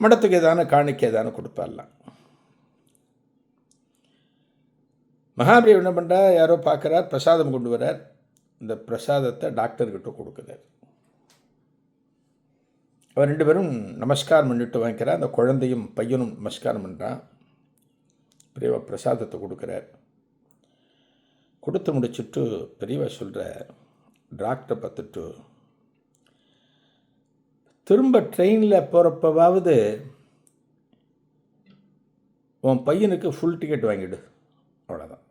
மடத்துக்கு ஏதான காணிக்க ஏதான கொடுப்பாடலாம். மகாபிரிவா என்ன பண்ணுறா, யாரோ பார்க்குறார், பிரசாதம் கொண்டு வரார். இந்த பிரசாதத்தை டாக்டர்கிட்ட கொடுக்குறார். அவர் 2 பேரும் நமஸ்காரம் பண்ணிட்டு வாங்கிக்கிறார். அந்த குழந்தையும் பையனும் நமஸ்காரம் பண்ணுறான். பெரியவா பிரசாதத்தை கொடுக்குறார். கொடுத்து முடிச்சுட்டு பெரியவா சொல்கிற, டாக்டரை பார்த்துட்டு, திரும்ப ட்ரெயினில் போகிறப்பவாவது உன் பையனுக்கு ஃபுல் டிக்கெட் வாங்கிடு, அவ்வளோதான்.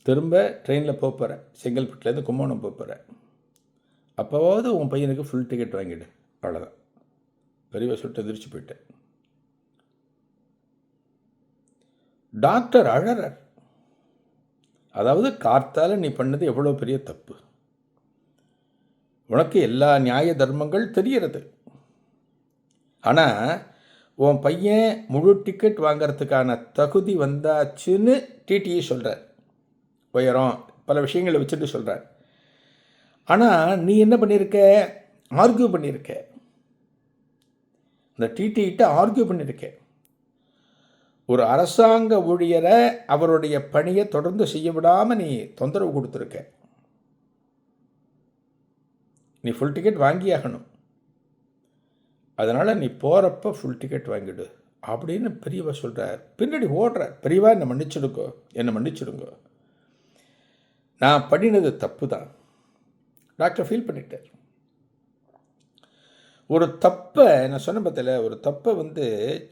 திரும்ப ட்ரெயினில் போகிறேன், செங்கல்பட்டுலேருந்து கும்பகோணம் போகிறேன், அப்போவாவது உன் பையனுக்கு ஃபுல் டிக்கெட் வாங்கிடு, அவ்வளோதான். பெரியவா சொல்லிட்டு எதிர்த்து போயிட்டேன். டாக்டர் அழறார். அதாவது கார்த்தால நீ பண்ணது எவ்வளோ பெரிய தப்பு. உனக்கு எல்லா நியாய தர்மங்கள் தெரிகிறது. ஆனால் உன் பையன் முழு டிக்கெட் வாங்கிறதுக்கான தகுதி வந்தாச்சுன்னு டிடிஇ சொல்கிறார். உயரம் பல விஷயங்களை வச்சுட்டு சொல்கிறார். ஆனால் நீ என்ன பண்ணியிருக்க, ஆர்கியூ பண்ணியிருக்க. இந்த டிடிஇட்ட ஆர்கியூ பண்ணியிருக்க. ஒரு அரசாங்க ஊழியரை அவருடைய பணியை தொடர்ந்து செய்ய விடாமல் நீ தொந்தரவு கொடுத்துருக்க. நீ ஃபுல் டிக்கெட் வாங்கியாகணும். அதனால் நீ போகிறப்ப ஃபுல் டிக்கெட் வாங்கிடு அப்படின்னு பெரியவா சொல்கிறார். பின்னாடி ஓடுறார். பெரியவா என்னை மன்னிச்சிடுங்கோ, நான் பண்ணினது தப்பு தான். டாக்டர் ஃபீல் பண்ணிட்டார். ஒரு தப்பை நான் சொன்ன பார்த்தல, ஒரு தப்பை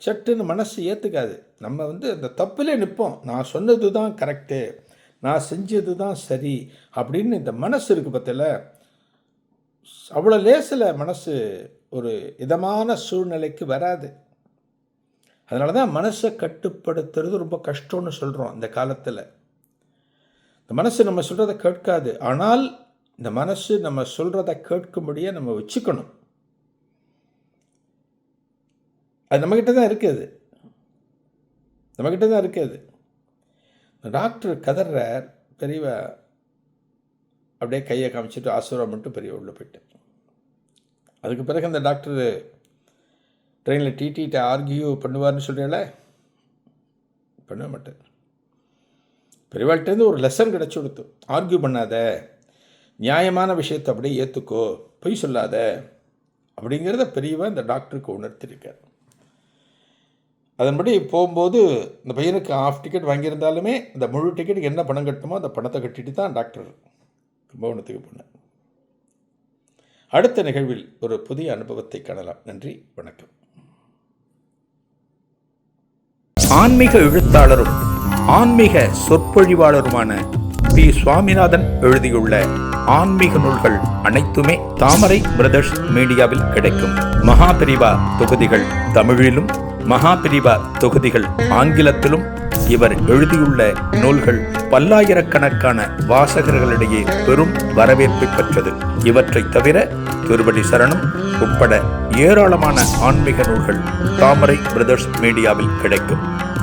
சட்டுன்னு மனசு ஏற்றுக்காது. நம்ம அந்த தப்பிலே நிற்போம். நான் சொன்னது தான் கரெக்டு, நான் செஞ்சது தான் சரி அப்படின்னு இந்த மனசு இருக்குது பார்த்தல, அவ்வளோ லேசில் மனசு ஒரு இதமான சூழ்நிலைக்கு வராது. அதனால தான் மனசை கட்டுப்படுத்துறது ரொம்ப கஷ்டம்னு சொல்கிறோம் இந்த காலத்தில். இந்த மனசு நம்ம சொல்கிறத கேட்காது. ஆனால் இந்த மனசு நம்ம சொல்கிறத கேட்கும்படியே நம்ம வச்சுக்கணும். அது நம்மக்கிட்ட தான் இருக்குது, நம்மக்கிட்ட தான் இருக்குது. டாக்டர் கதறார். பெரியவா அப்படியே கையை காமிச்சிட்டு ஆசீர்வாதம் பண்ணிட்டு பெரியவா உள்ளே போயிட்டேன். அதுக்கு பிறகு அந்த டாக்டர் ட்ரெயினில் டிடிட்ட ஆர்கியூ பண்ணுவார்னு சொல்கிறீங்கள, பண்ண மாட்டேன். பெரியவாள்கிட்டேருந்து ஒரு லெசன் கிடச்சி கொடுத்து, ஆர்கியூ பண்ணாத, நியாயமான விஷயத்தை அப்படியே ஏற்றுக்கோ, பொய் சொல்லாத அப்படிங்கிறத பெரியவா இந்த டாக்டருக்கு உணர்த்திருக்கார். அதன்படி போகும்போது இந்த பையனுக்கு ஆஃப் டிக்கெட் வாங்கியிருந்தாலுமே இந்த முழு டிக்கெட்டுக்கு என்ன பணம் கட்டணுமோ அந்த பணத்தை கட்டிட்டு தான் டாக்டர் கும்பகோணத்துக்கு போனேன். அடுத்த நிகழ்வில் ஒரு புதிய அனுபவத்தை காணலாம். நன்றி, வணக்கம். ஆன்மீக எழுத்தாளரும் ஆன்மீக சொற்பொழிவாளருமான பி. சுவாமிநாதன் எழுதியுள்ள ஆன்மீக நூல்கள் அனைத்துமே தாமரை பிரதர்ஸ் மீடியாவில் கிடைக்கும். மகாபிரிவா தொகுதிகள் தமிழிலும், மகாபிரிவா தொகுதிகள் ஆங்கிலத்திலும் இவர் எழுதியுள்ள நூல்கள் பல்லாயிரக்கணக்கான வாசகர்களிடையே பெரும் வரவேற்பை பெற்றது. இவற்றை தவிர திருவடி சரணம் உட்பட ஏராளமான ஆன்மீக நூல்கள் தாமரை பிரதர்ஸ் மீடியாவில் கிடைக்கும்.